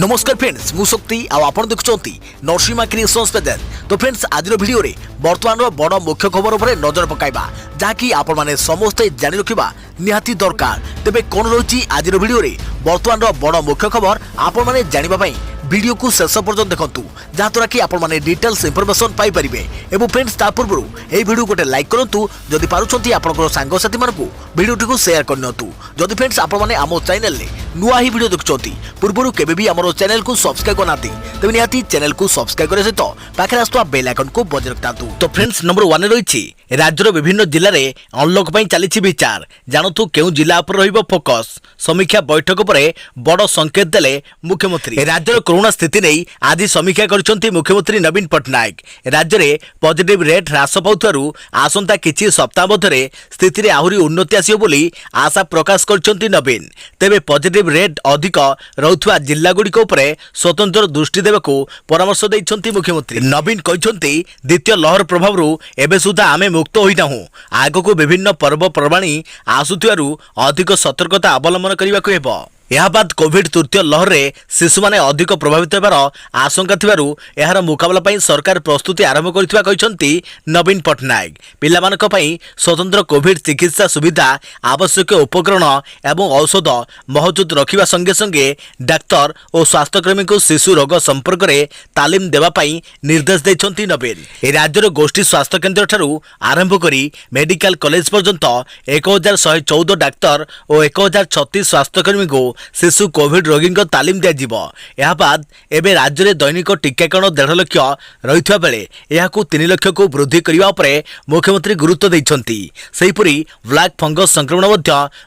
नमस्कार फ्रेंड्स मु शक्ति आपण देखुंती नरसिंहा क्रिएशंस पेज। तो फ्रेंड्स आज वीडियो रे वर्तमान बड़ मुख्य खबर उपर नजर पकाइबा जहाँकि आपण माने समस्ते जानि रखिबा निहाती दरकार। तेबे कोन रही आज वीडियो रे वर्तमान बड़ मुख्य खबर आपण माने जानिबा पई वीडियो को शेष पर्यंत देखंतु जहाँद्वारा कि आपण माने डिटेल्स इंफॉर्मेशन पाई परिबे। एवं फ्रेंड्स ता पूर्व ए वीडियो गोटे लाइक करंतु जदि पारुछंती आपनकर सांग साथी मानकु वीडियो को शेयर करनतु। जदि फ्रेंड्स आपण माने आमो चैनल ले नुआ ही वीडियो देखुछंती पूर्वरु केबे भी हमरो चैनल को सब्सक्राइब करनाती तबे निहाती चैनल को सब्सक्राइब करे सहित पाखे आस्तुवा बेल आइकन को बजाय रखतातु। तो फ्रेंड्स नंबर 1 रही राज्यर विभिन्न जिले में अनलॉक पई चली विचार जानतु केउ जिला पर रहिबो फोकस। समीक्षा बैठक पर बड़ संकेत देले मुख्यमंत्री। राज्यर कोरोना स्थिति नहीं आज समीक्षा करछंती मुख्यमंत्री नवीन पट्टनायक। राज्य में पॉजिटिव रेट ह्रास पाउथारु आसंता किछि सप्ताह मध्य स्थिति रे आहुरी उन्नति आसियो बोली आशा प्रकाश करछंती नवीन। तेबे पॉजिटिव रेट अधिक रहुथुवा जिल्ला गुड़िक उपरे स्वतंत्र दृष्टि देबाकू परामर्श दैछंती मुख्यमंत्री। नवीन कहछंती द्वितीय लहर प्रभावरु एबे सुधा आमे मुक्त होइनाहु आगको विभिन्न पर्वपर्वाणी आसुथिबारु अधिक सतर्कता अवलंबन करबाकू हेबो। यह बाद कोविड तृतीय लहर रे शिशु माने अधिक प्रभावित होबार आशंका थिबारु एहार मुकाबला पई सरकार प्रस्तुति आरंभ करिथिबा कहछंती नवीन पट्टनायक। पिलामानक पई स्वतंत्र कोविड चिकित्सा सुविधा आवश्यक उपकरण एवं औषध मौजूद रखिबा संगे संगे डाक्तर और स्वास्थ्यकर्मी को शिशु रोग संपर्क रे तालीम देबा पई निर्देश दैछंती नवीन। ए राज्यर गोष्ठी स्वास्थ्य केन्द्र ठारू आरंभ करी मेडिकल कॉलेज पर्यंत 1114 डाक्तर और 1036 स्वास्थ्यकर्मी को शिशु कोविड रोगी तालीम दिया। यह बाद एवं राज्य में दैनिक टीकाकरण 1.5 लाख रही बेले यह 3 लाख को वृद्धि करने मुख्यमंत्री गुरुत्व देइछंती। सेहिपरि ब्लैक फंगस संक्रमण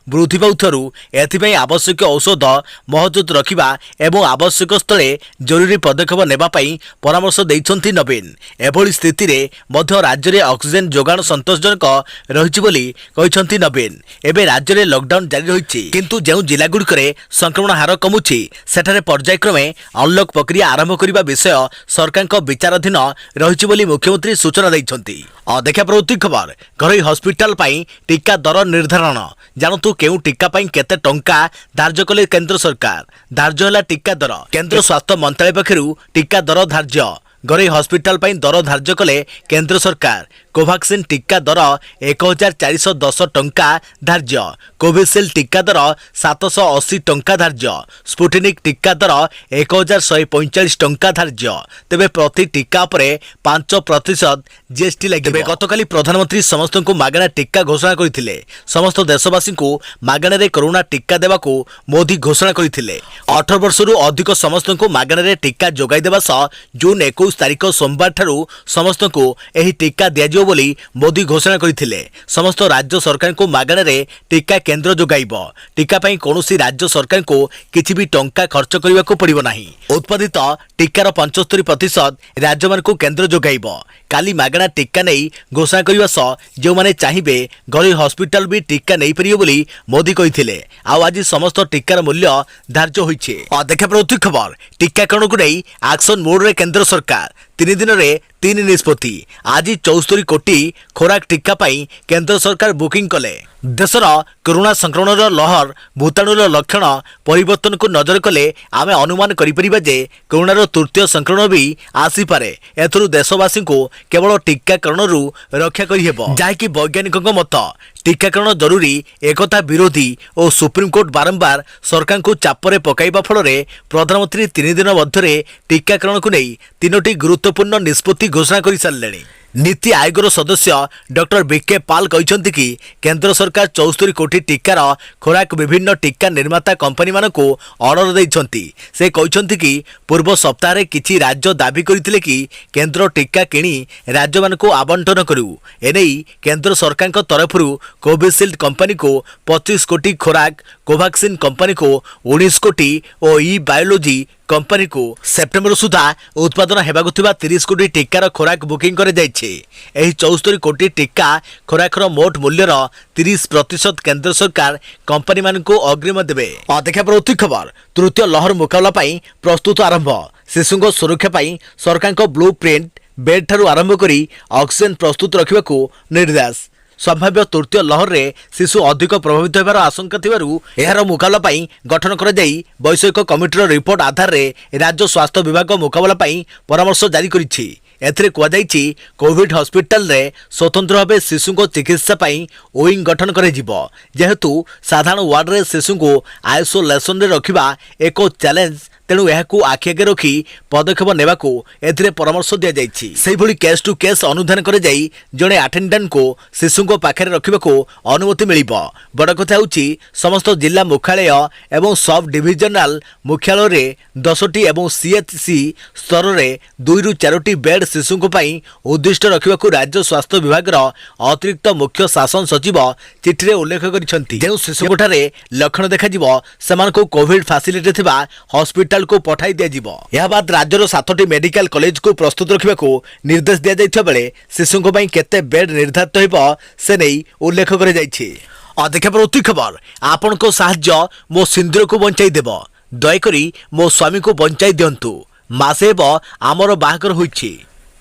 वृद्धि पाउथारु एथिपई आवश्यक औषध मौजूद रखिबा एवं आवश्यक स्थले जरूरी पदक्षेप नेबा पई परामर्श देइछंती नवीन। एभली स्थिति रे मध्य राज्य में ऑक्सीजन जोगाण संतोषजनक रहिछि बोली कहिछंती नवीन। एबे राज्य में लॉकडाउन जारी रहिछि किंतु जेउ जिला गुड़िक संक्रमण हार कमुछि सेठारे पर्यायक्रमे अनलॉक प्रक्रिया आरंभ करने विषय सरकार विचाराधीन रही बोली मुख्यमंत्री सूचना दैछंती। देखा प्रवृत्ति खबर घरोई हॉस्पिटल पई टीका दर निर्धारण जानतु केउ टीका पई केते टंका धार्य कले केंद्र सरकार। धार्य होला टीका दर केंद्र स्वास्थ्य मंत्रालय पक्षरु टीका दर धार्य घरोई हॉस्पिटल पई दर धार्य कले केंद्र सरकार। कोवैक्सीन टीका दर 1410 टंका धार्य, कोविशील्ड टीका दर 780 टंका धार्य, स्पुटनिक टीका दर 1145 टंका धार्य। तेबे प्रति टीका पर 5% जीएसटी लगे। गतकाली प्रधानमंत्री समस्त को मागणा टीका घोषणा करथिले। समस्त देशवासी को मागणा रे कोरोना टीका देबाकू मोदी घोषणा करथिले। 18 वर्षरू अधिक समस्त को मागणा रे टीका जोगाई देबा सह जून 21 तारिख सोमवार ठारू समस्त को एही टीका दिया बोली मोदी घोषणा करथिले। समस्त राज्य सरकार को मागणा रे टीका केंद्र जोगाइब। टीका पई कोनोसी राज्य सरकार को किछि भी टंका खर्च करबा को पड़िबो नाही। उत्पादित टीकार 75% राज्य मान को केंद्र जोगाइब। काली मागणा टीका नहीं घोषणा करबा सह जो माने चाहिबे घरोई हॉस्पिटल भी टीका नहीं परियो बोली मोदी कहिथिले। आज समस्त टीकार मूल्य धार्य होइछे। देखा प्रवृत्ति खबर टीकाकरण को नहीं एक्शन मोड रे केंद्र सरकार 3 दिन रे 3 निष्पत्ति। आज 74 कोटी खोराक टीका पाई केंद्र सरकार बुकिंग कले। देशर कोरोना संक्रमण लहर भूताणुर लक्षण परिवर्तन को नजर कले आमे अनुमान करिपरिबा जे कोरोनार तृतीय संक्रमण भी आसीपारे। एथरु देशवासी को केवल टीकाकरण रक्षा करिहेबो जायकि वैज्ञानिक मत। टीकाकरण जरूरी एकता विरोधी और सुप्रीम कोर्ट बारंबार सरकार को चापरे पकाइबा फल प्रधानमंत्री 3 दिन मध्य टीकाकरण को नहीं 3टी गुरुत्वपूर्ण निष्पत्ति घोषणा कर सारे। नीति आयोगर सदस्य डॉक्टर बीके पाल कहते कि केंद्र सरकार 74 कोटी टीकार खोराक विभिन्न टीका निर्माता कंपनी मान को ऑर्डर देइछंती। से कहते कि पूर्व सप्ताह किछि राज्य दाबी करथिले कि केंद्र टीका किणी राज्य मान को आवंटन करू। एने केंद्र सरकार तरफरु कोविशील्ड कंपनी को 25 कोटी खोराक, कोवैक्सीन कंपनी को 19 कोटी और ई बायोलॉजी कंपनी को सेप्टेम्बर सुधा उत्पादन हेबाकु थिबा 30 कोटी टीकार खोराक बुकिंग करे जाइछे। एही 74 कोटी टीका खोराकर मोट मूल्यर 30% केंद्र सरकार कंपनी मान को अग्रिम देबे। देखा प्रवृत्ति खबर तृतीय लहर मुकाबला पाई प्रस्तुत आरंभ। शिशुंग सुरक्षा पाई सरकार को ब्लू प्रिंट बेड ठारू आरंभ करी ऑक्सीजन प्रस्तुत रखिबाकू निर्देश। संभाव्य तृतीय लहर रे शिशु अधिक प्रभावित होबार आशंका थिबारु एहार मुकाबला पई गठन करा जाई वैषयिक कमिटीर रिपोर्ट आधार रे राज्य स्वास्थ्य विभाग मुकाबला पई परामर्श जारी करिछि। एथिरे कुआଯାଇଛି कोविड हॉस्पिटल रे स्वतंत्र भावे शिशु को चिकित्सा पई ओइंग गठन करे जिवो जेहेतु साधारण वार्ड रे शिशु को आइसोलेशन रे रखिबा एको चैलेंज तेणु यह आखि आगे रखी पदक्षेप नेबाकू एथिरे परामर्श दिया जाइछि। सेहि भली केस टू केस अनुधान करे जाई जणे अटेंडेंट को शिशु को पाखे रखिबाकू अनुमति मिलिबो। बड़ कथा होछि समस्त जिला मुख्यालय एवं सब डिविजनल मुख्यालय रे 10टी एवं सीएचसी स्तर रे 2 रु 4टी बेड शिशु को पई उद्दिष्ट रखिबाकू राज्य स्वास्थ्य विभाग रो अतिरिक्त मुख्य शासन सचिव चिठी रे उल्लेख करिसंती। जेउ शिशु कोठारे लक्षण देखा जिवो सेमानकू कोविड फैसिलिटी थिबा हॉस्पिटल को पठाई दिया जिवो। यह बाद राज्यर 7टी मेडिकल कॉलेज को प्रस्तुत रखिबाकू निर्देश दिया जाइथिबा बेले शिशुଙ୍କ ପାଇଁ केते बेड निर्धारित हेबो से नै उल्लेख करे जाइछि। अधिक प्रति खबर आपनको साहाय्य मो सिंदूर को बंचाई देबो दयकरी मो स्वामी को बंचाई दियंतु मासे हेबो आमर बाहागर होइछि।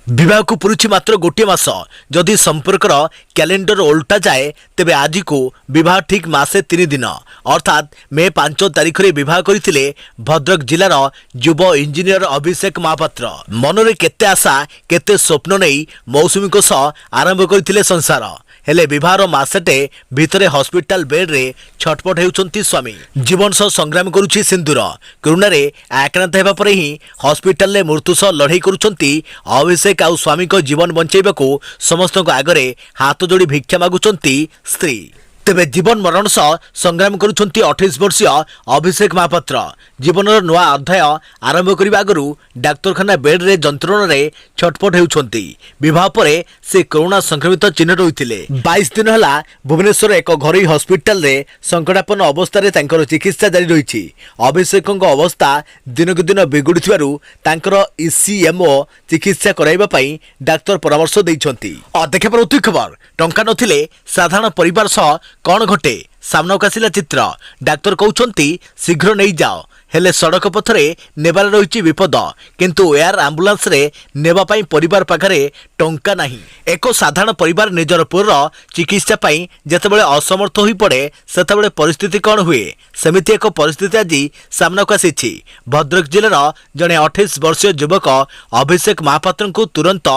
विवाह को पुरुछि मात्र गोटे मास जदि संपर्कर कैलेंडर उल्टा जाए तेबे आज को विवाह ठीक मासे 3 दिन अर्थात मे 5 तारिख रे विवाह करथिले भद्रक जिलार युव इंजीनियर अभिषेक महापात्र। मनरे केते आशा केते स्वप्न नै मौसुमी को सह आरंभ करथिले संसार हेले विवाहर मासेटे भितरे हॉस्पिटल बेड रे छटपट हेउचंती स्वामी। जीवन सह संग्राम करूछि सिंदूर कोरोना रे आक्रांत हेबा परे ही हॉस्पिटल रे मृत्यु सह लड़ाई करूचंती अभिषेक आउ स्वामी को जीवन बंचाइबाकू समस्त आगरे हाथ जोड़ी भिक्षा मागुचंती स्त्री। तेबे जीवन मरण सह संग्राम करुछंती 28 वर्षीय अभिषेक महापात्र। जीवनर नुआ अध्याय आरंभ करबा आगरू डाक्तरखाना बेड रे जंत्रणा रे छटपट हेउछंती। विवाह परे से कोरोना संक्रमित चिन्हित होइतिले। 22 दिन हला भुवनेश्वर एक घरोई हॉस्पिटल रे संकटापन्न अवस्था रे तांकर चिकित्सा जारी रहिछि। अभिषेकଙ୍କ अवस्था दिनक दिन बिगुडुथिबारु तांकर ईसीएमओ चिकित्सा कराइबा पई डाक्तर परामर्श दैछंती। अध्यक्ष प्रति खबर टंका नथिले साधारण परिवार सह कौन घटे सामना आसिला चित्र डाक्तर कहउछंती शीघ्र नहीं जाओ हेले सड़क पथरे नेबार रही विपद किंतु एयर आंबुलांस रे नेबा पई परिवार पाखरे टंका नहीं। एक साधारण परिवार निजर पुर चिकित्सा पई जेतेबेले असमर्थ होई पड़े सेतेबेले परिस्थिति कौन हुए सेमिति एक परिस्थिति आज सामना आसी। भद्रक जिलार जड़े 28 वर्षीय युवक अभिषेक महापात्र को तुरंत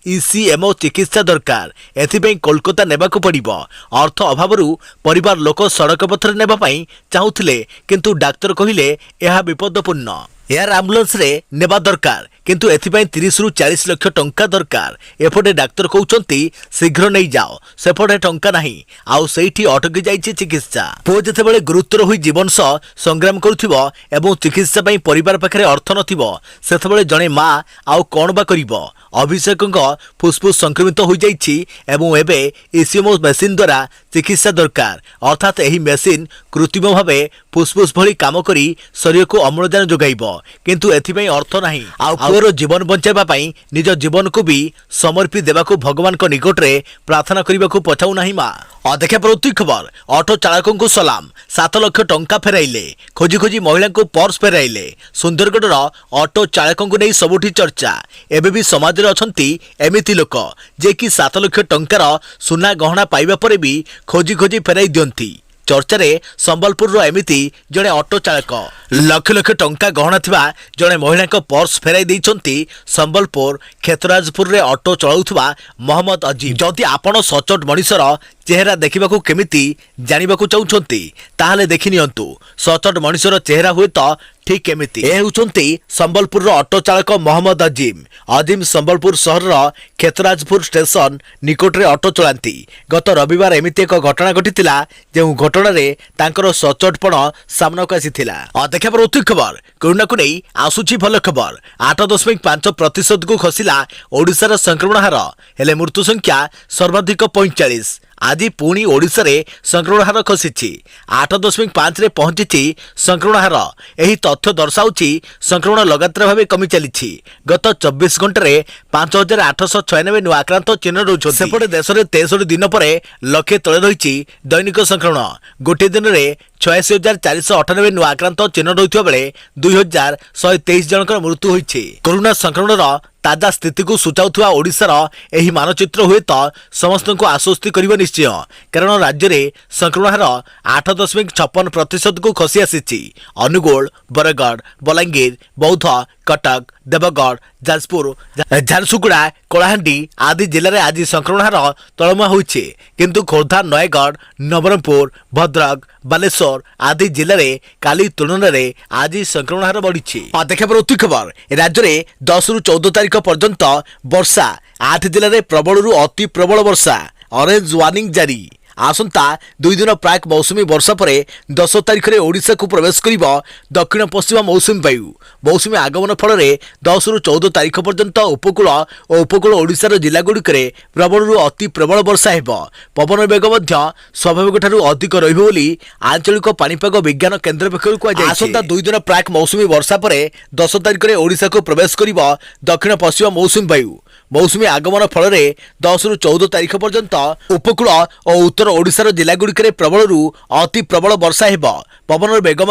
ईसीएमओ चिकित्सा दरकार एथिपई कोलकाता नेबाकू पड़िबो। अर्थ अभावरू परिवार लोक सड़क पथरे नेबा पई चाहुथिले किंतु डाक्तर कहिले यह विपदपूर्ण एयर आंबुलांस रे नेबा दरकार किंतु एथिपई 30 रु 40 लाख टंका दरकार। एपटे डाक्तर कहउचंती शीघ्र नहीं जाओ सेपटे टंका नहीं आउ सेठी अटकी जाइछि चिकित्सा। पो जेतेबेले गुरुतर होई जीवन सह संग्राम करुथिबो एवं चिकित्सा पई परिवार पाखरे अर्थ नथिबो सेतेबेले जणे मां आउ कोन बा करिवो। अभिषेकଙ୍କ फुसफुस संक्रमित हो जाइछि एवं एबे ईसीएमओ मेसिन द्वारा चिकित्सा दरकार अर्थात एही मेसिन कृत्रिम भावे फुसफुस भली काम करी शरीर को अम्लजान जोगाइबो किंतु एथिपई अर्थ नाही। आउ पुअर जीवन बंचाइबा पई निज जीवन को भी समर्पी देबाकू भगवान को निकट रे प्रार्थना करिबाकू पछाउ नाही मां। अध्यक्ष प्रति खबर ऑटो चालकों को सलाम 7 लाख टंका फेराइले खोजी खोजी महिला को पर्स फेराइले। सुंदरगढ़ ऑटो चालकों को नहीं सबुठी चर्चा एबे भी समाज रे अछंती एमिति लोक जे कि 7 लाख टंकार सुना गहना पाइबा परे भी खोजी खोजी फेराई दियंती। चर्चा संबलपुर एमिति जड़े ऑटो चालक लक्ष लक्ष टंका गहना थिबा जड़े महिला को पर्स फेराई देइचंती। संबलपुर क्षेत्रराजपुर रे ऑटो चलाउथबा मोहम्मद अजीम। जदि आपण सचोट मनीषर चेहरा देखिबाकू केमिति जानिबाकू चाहुचंती ताहाले देखि नियंतु। सचोट मनीषर चेहरा हुए तो ठीक केमिति ए हुचंती संबलपुर ऑटो चालक मोहम्मद अजीम। अजीम संबलपुर सहर क्षेत्रराजपुर स्टेशन निकट रे ऑटो चलांती। गत रविवार एमिति एक घटना घटितिला जेउ घटना रे तांकर सचोटपण सामना को आसीथिला। अध्यक्ष प्रति खबर कोरोना को नहीं आसुची भल खबर 8.5% को खसिला ओडिशार संक्रमण हार हेले मृत्यु संख्या सर्वाधिक 45। आज पुणी ओडिशा रे संक्रमण हार खसिछि 8.5 रे पहुंची संक्रमण हार। एही तथ्य दर्शाउछि संक्रमण लगातार भावे कमी चलिछि। गत 24 घंटा रे 5896 नुआ आक्रांत चिन्ह रहउछ। सेपटे देश रे 63 दिन परे लक्षे तळे रहिछि दैनिक संक्रमण। गोटे दिन रे 86,498 नुआ आक्रांत चिन्ह रहुथिबा बेले 2,123 जनकर मृत्यु होइछि। कोरोना संक्रमणर ताजा स्थिति को सूचाउथुवा ओडिशार एही मानचित्र हुए तो समस्त को आश्वस्ति करिव निश्चय, कारण राज्य में संक्रमण हार 8.56% को खसी आसी। अनुगोल, बरगढ़, बलांगीर, बौद्ध, कटक, देवगढ़, जाजपुर, झारसुगुड़ा, कलाहांडी आदि जिले में आज संक्रमण हार तलमुआ होइछे, किंतु खोर्धा, नयगढ़, नवरंगपुर, भद्रक, बालेश्वर आदि जिले में काली तुलन में आज संक्रमण हार बढ़ी। देखा उत्तरी खबर, राज्य में 10 रु 14 तारीख पर्यंत वर्षा, 8 जिले में प्रबल रु अति प्रबल वर्षा, ऑरेंज वार्निंग जारी। आसंता 2 दिन प्राक मौसुमी वर्षा पर 10 तारीख में ओडिशा को प्रवेश कर दक्षिण पश्चिम मौसुमी वायु। मौसुमी आगमन फल 10 रु 14 तारीख पर्यंत उपकूल और उपकूल ओडिशार जिलागुड़िक प्रबल रु अति प्रबल वर्षा हेब। पवन बेग स्वाभाविक ठारू अधिक रहिबो बोली आंचलिक पाणीपाग विज्ञान केन्द्र पक्षरु कहुଯାଇଛି। आसंता 2 दिन प्राक मौसुमी वर्षा पर 10 तारीख में ओडिशा को प्रवेश कर दक्षिण पश्चिम मौसुमी वायु। मौसुमी आगमन फल 10 रु 14 तारीख पर्यंत उपकूल और उत्तर ओडिशार जिलागुड़िक प्रबल रु अति प्रबल वर्षा हेब। पवन बेग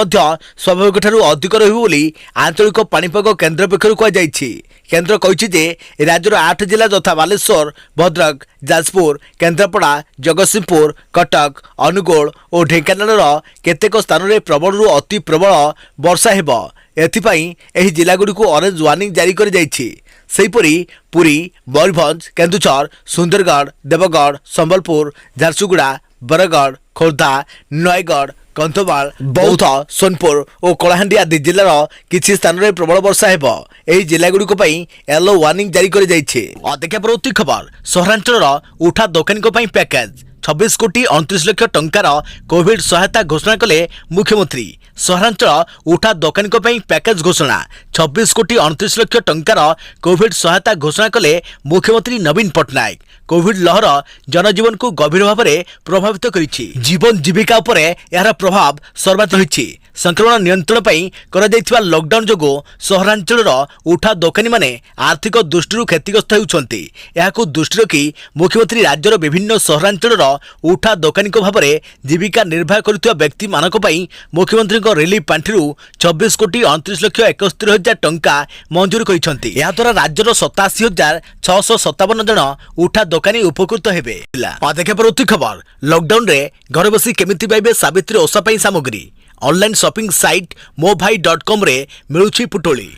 स्वाभाविक ठारू अधिक रहिबो बोली आंचलिक पाणीपाग केन्द्र पक्षरु कहुଯାଇଛି। केन्द्र कहिछि जे राज्यर 8 जिला यथा बालेश्वर, भद्रक, जाजपुर, केन्द्रापड़ा, जगतसिंहपुर, कटक, अनुगोल और ढेंकानाल केतेक स्थान में प्रबल रु अति प्रबल वर्षा हेब। एथिपाई एही जिलागुड़िक ऑरेंज वार्निंग जारी कर जाइछि। सेहीपरि पुरी, मयूरभंज, केन्दुझर, सुंदरगढ़, देवगढ़, संबलपुर, झारसुगुड़ा, बरगढ़, खोर्धा, नयगढ़, कंधमाल, बौद्ध, सोनपुर और कलाहांडी आदि जिलार किछि स्थान में प्रबल वर्षा हेब। एही जिलागुड़िक पई येलो वार्निंग जारी कर जाइछि। देखा परवर्ती खबर, सहरांचल उठा दोकानी को पई पैकेज 26 कोटी 29 लाख टंकार कोविड सहायता घोषणा कले मुख्यमंत्री। सहरांचल उठा दोकानी को पई पैकेज घोषणा 26 कोटी 29 लाख टंकार कोविड सहायता घोषणा कले मुख्यमंत्री नवीन पट्टनायक। कोविड लहर जनजीवन को गभीर भाव में प्रभावित करिछि। जीवन जीविका उपरे यार प्रभाव सर्वाधिक रहिछि। संक्रमण नियंत्रण पई करा जायथिबा लॉकडाउन जोगो सहरांचल उठा दोकानी माने आर्थिक दृष्टि क्षतिग्रस्त होउछंती। याकू दृष्टि रखी मुख्यमंत्री राज्यर विभिन्न सहरांचल उठा दोकानी को भाव में जीविका निर्वाह करुवा व्यक्ति मानक पई मुख्यमंत्री रिलीफ पांठि 26 कोटी 29 लाख 71 हजार टंका मंजूर करिसंती। या द्वारा राज्यर 87,657 जन उठा दोकानी उपकृत हेबे। देखा परवर्ती खबर, लॉकडाउन रे घर बसी केमिति पाइबे सावित्री ओषा पई सामग्री। ऑनलाइन शॉपिंग साइट मोभाई.com रे मिलुछि पुटोली।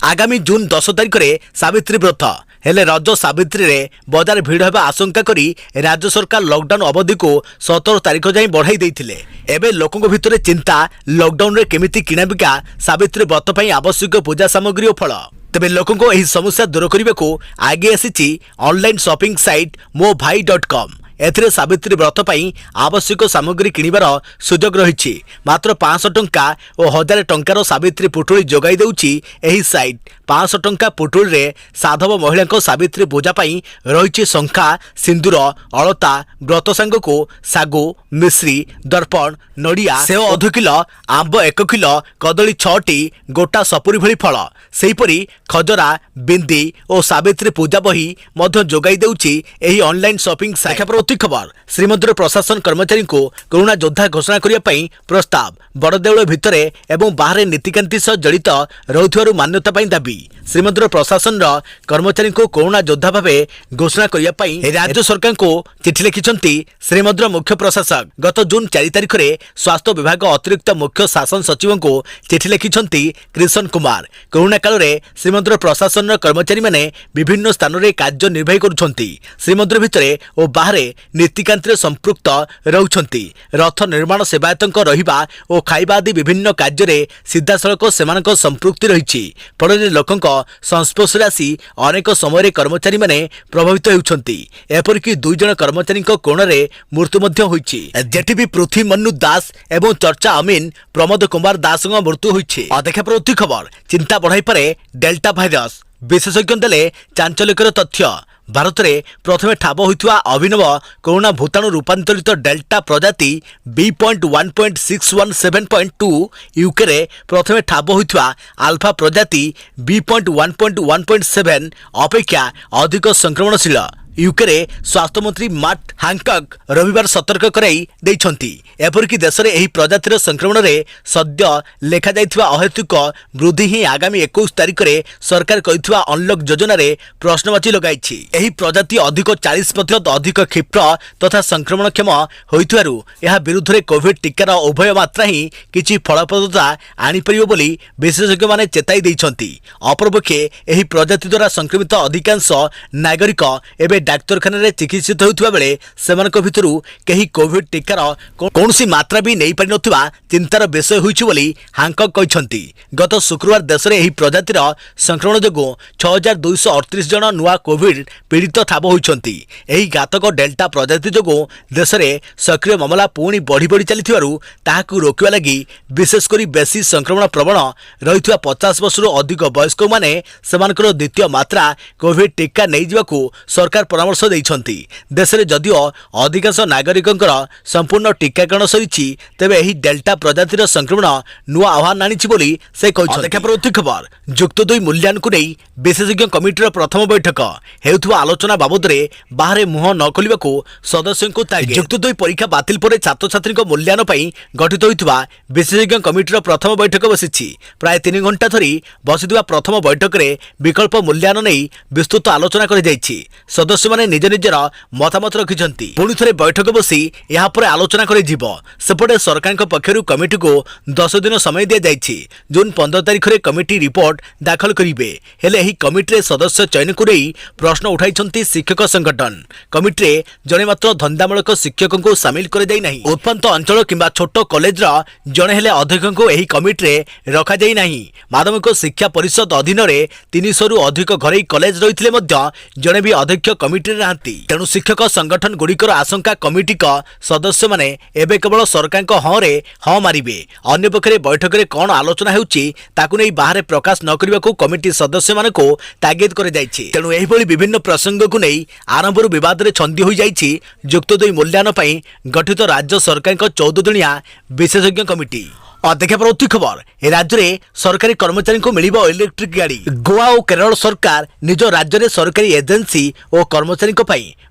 आगामी जून 10 तारीख में सावित्री व्रत हेले रज सावित्री रे बजार भीड़ होगा आशंका करी राज्य सरकार लॉकडाउन अवधि को 17 तारीख जाए बढ़ाई देइथिले। एबे लोकंक भितरे चिंता लॉकडाउन रे केमिति किणाबिका सावित्री व्रत पई आवश्यक पूजा सामग्री और फल। तेबे लोकंक एही समस्या दूर करने को आगे आसीछि ऑनलाइन शॉपिंग साइट मोभाई.com। एथिरे सावित्री व्रत पई आवश्यक सामग्री किଣିବାର सुजोग रहिछि। मात्र 500 टंका और 1000 टंकार सावित्री पुटुली जोगाई देउछि एही साइट। 500 टंका पुटुली रे साधव महिला को सावित्री पूजा पई रहिछि शंखा, सिंदूर, अलता, व्रत सांग को सागु, मिश्री, दर्पण, नड़िया, सेव 2 किलो, आंब 1 किलो, कदली 6टी, गोटा सपुरी भली फल, सेहीपरि खजरा, बिंदी और सावित्री पूजा बही मध्य जोगाई देउछि एही ऑनलाइन शॉपिंग साइट। खबर, श्रीमंदिर प्रशासन कर्मचारी को कोरोना योद्धा घोषणा करने पर प्रस्ताव। बड़देउल भितर एवं बाहर नीतिकांति सह जड़ित रहुथिबारु मान्यता पाई दाबी। श्रीमंदिर प्रशासन कर्मचारी को कोरोना योद्धा भाव घोषणा करने पर राज्य सरकार को चिठी लिखिछंती श्रीमंदिर मुख्य प्रशासक। गत जून 4 तारीख में स्वास्थ्य विभाग अतिरिक्त मुख्य शासन सचिव को चिठी लिखिछंती कृष्ण कुमार। कोरोना काल में श्रीमंदिर प्रशासन कर्मचारी माने विभिन्न स्थान में कार्य निर्वाही करुछंती। श्रीमंदिर भितर और बाहर नीतिकांति संपृक्त रहउछंती। रथ निर्माण सेवायतंक रहिबा और खाइबा आदि विभिन्न कार्य सीधासलख सेमानक संपृक्ति रहिछि। फଳରେ लोकंक संस्पर्श आसी अनेक समय कर्मचारी माने प्रभावित होउछंती। एपरिक 2 जन कर्मचारी कोरोना रे मृत्यु मध्य होइछि। जेटीबी पृथ्वी मन्नु दास एवं चर्चा अमीन प्रमोद कुमार दास मृत्यु होइछि। देखा परवर्ती खबर, चिंता बढ़ाई पारे डेल्टा भाइरस। विशेषज्ञ देले चांचल्यकर तथ्य। भारत में प्रथम ठाब होइथुआ अभिनव कोरोना भूताणु रूपांतरित डेल्टा प्रजाति B.1.617.2 यूके रे प्रथम ठाब होइथुआ अल्फा प्रजाति B.1.1.7 अपेक्षा अधिक संक्रमणशील। यूके स्वास्थ्य मंत्री मार्ट हांकक रविवार सतर्क कराई देइछंती। एपरिक देश में यह प्रजातिर संक्रमण में सद्य लेखा जाइथिबा अहेतुक वृद्धि ही आगामी 21 तारिख में सरकार करिथिबा अनलॉक योजना रे प्रश्नवाची लगाइछि। एही प्रजाति अधिक 40% अधिक क्षिप्र तथा संक्रमणक्षम होइथिबारु एहा विरुद्ध रे कोविड टीकार उभय मात्रा ही किछि फलप्रदता आनी परिबो बोली विशेषज्ञ माने चेताई दैछंती। अपरपक्षे एही प्रजाति द्वारा संक्रमित अधिकांश नागरिक एबे डाक्तरखाना रे चिकित्सित होउथिबा बेले सेमानक भितरु केही कोविड टीकार कौनसी मात्रा भी नहीं पारि नथिबा चिंतार विषय होइछि बोली हांकक कहछंती। गत शुक्रवार देश में एही प्रजातिर संक्रमण जोगु 6238 जन नुआ कोविड पीड़ित ठाब होइछंती। एही घातक डेल्टा प्रजाति जोगु देश में सक्रिय मामला पुणी बढ़ी बढ़ी चलिथिबारु ताहाकु रोकिबा लागि विशेष करी बेसी संक्रमण प्रवण रहिथिबा 50 वर्षରୁ अधिक वयस्क माने सेमानकर द्वितीय मात्रा कोविड टीका नै जिबाकू सरकार परामर्श दैछंती। देश में जदिओ अधिकांश नागरिकंकर संपूर्ण टीकाकरण सरिछि तेबे एही डेल्टा प्रजातिर संक्रमण नुआ आह्वान आनिछि बोली से कहछंती। खबर जुक्त 2 मूल्यांकन नै विशेषज्ञ कमिटीर प्रथम बैठक हेउथुवा आलोचना बाबद रे बाहरे मुह न खोलिबाकू सदस्यंकु तागिद। जुक्त 2 परीक्षा बातिल परे छात्र छात्रीक मूल्यांकन पई गठित होइथुवा विशेषज्ञ कमिटीर प्रथम बैठक बसिछि। प्राय 3 घंटा धरी बसिथुवा प्रथम बैठक रे विकल्प मूल्यांकन नै विस्तृत आलोचना करि जाइछि। सदस्य माने निज निजर मतामत रखिछंती। पुणी थरे बैठक बसी यहाँ पर आलोचना करि जिवो। सेपटे सरकार पक्षरु कमिटी को 10 दिन समय दिया जाइछि। जून 15 तारिख रे कमिटी रिपोर्ट दाखल करिवे। हेले एही कमिटी रे सदस्य चयन को नै प्रश्न उठाइछंती शिक्षक संगठन। कमिटी रे जणे मात्र धंदामूलक शिक्षक को शामिल कर जाई नाही। उत्पांत अंचल किंबा छोट कॉलेज रा जणे हेले अध्यक्ष को एही कमिटी रे रखा जाई नाही। माध्यमिक शिक्षा परिषद अधीन रे 300 रु अधिक घरे कॉलेज रहिथिले मध्य जणे भी अध्यक्ष कमिटी रे नांती। तेणु शिक्षक संगठन गुड़िकर आशंका कमिटी का सदस्य माने एबे केवल सरकार को हाँ रे हाँ मारिबे। अन्य पक्षरे बैठक रे कौन आलोचना हेउची ताकु नै बाहरे प्रकाश न करिबाकू कमिटी सदस्य मानको तागिद करे जाइछि। तेणु एही भली विभिन्न प्रसंग को नै आरंभରୁ विवाद रे छंदी होई जाइछि। जुक्त 2 मूल्यांकन पई गठित राज्य सरकार को 14 जणिया विशेषज्ञ कमिटी। देखा पड़ती खबर राज्य में सरकारी कर्मचारी को मिल इलेक्ट्रिक गाड़ी। गोवा और केरल सरकार निज राज्य में सरकारी एजेंसी और कर्मचारी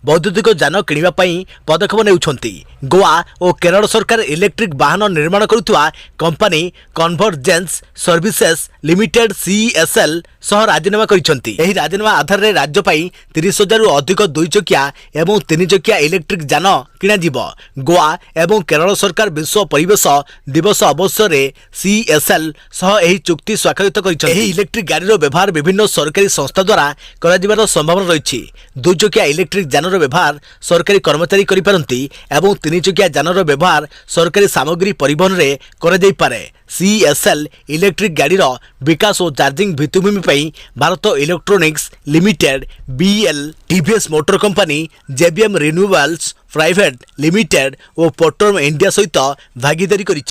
वैद्युतिक जान किणवाई पदक्षेप नेउछंती। गोवा और केरल सरकार इलेक्ट्रिक वाहन निर्माण करुवा company convergence services limited CSL सह राजीनामा करिसेंती। एही राजीनामा आधार रे राज्य पाई 30,000 रु अधिक 2 चकिया एवं 3 चकिया इलेक्ट्रिक जान किणा जिवो। गोवा एवं केरल सरकार विश्व परिवेश दिवस अवसर रे CSL सह एही चुक्ति स्वाक्षरित करिसेंती। एही इलेक्ट्रिक गाड़ीर व्यवहार विभिन्न सरकारी संस्था द्वारा करा जिबार संभावना रहिछि। 2 चकिया इलेक्ट्रिक जानर व्यवहार सरकारी कर्मचारी करि पारंती एवं 3 चकिया जानर व्यवहार सरकारी सामग्री परिवहन रे करा जाई पारे। CSL इलेक्ट्रिक गाड़ीर विकास और चार्जिंग भित्तिभूमि पई Bharat electronics limited BL TVS motor company JBM renewables private limited और पेट्रोल इंडिया सहित भागीदारी करिछि।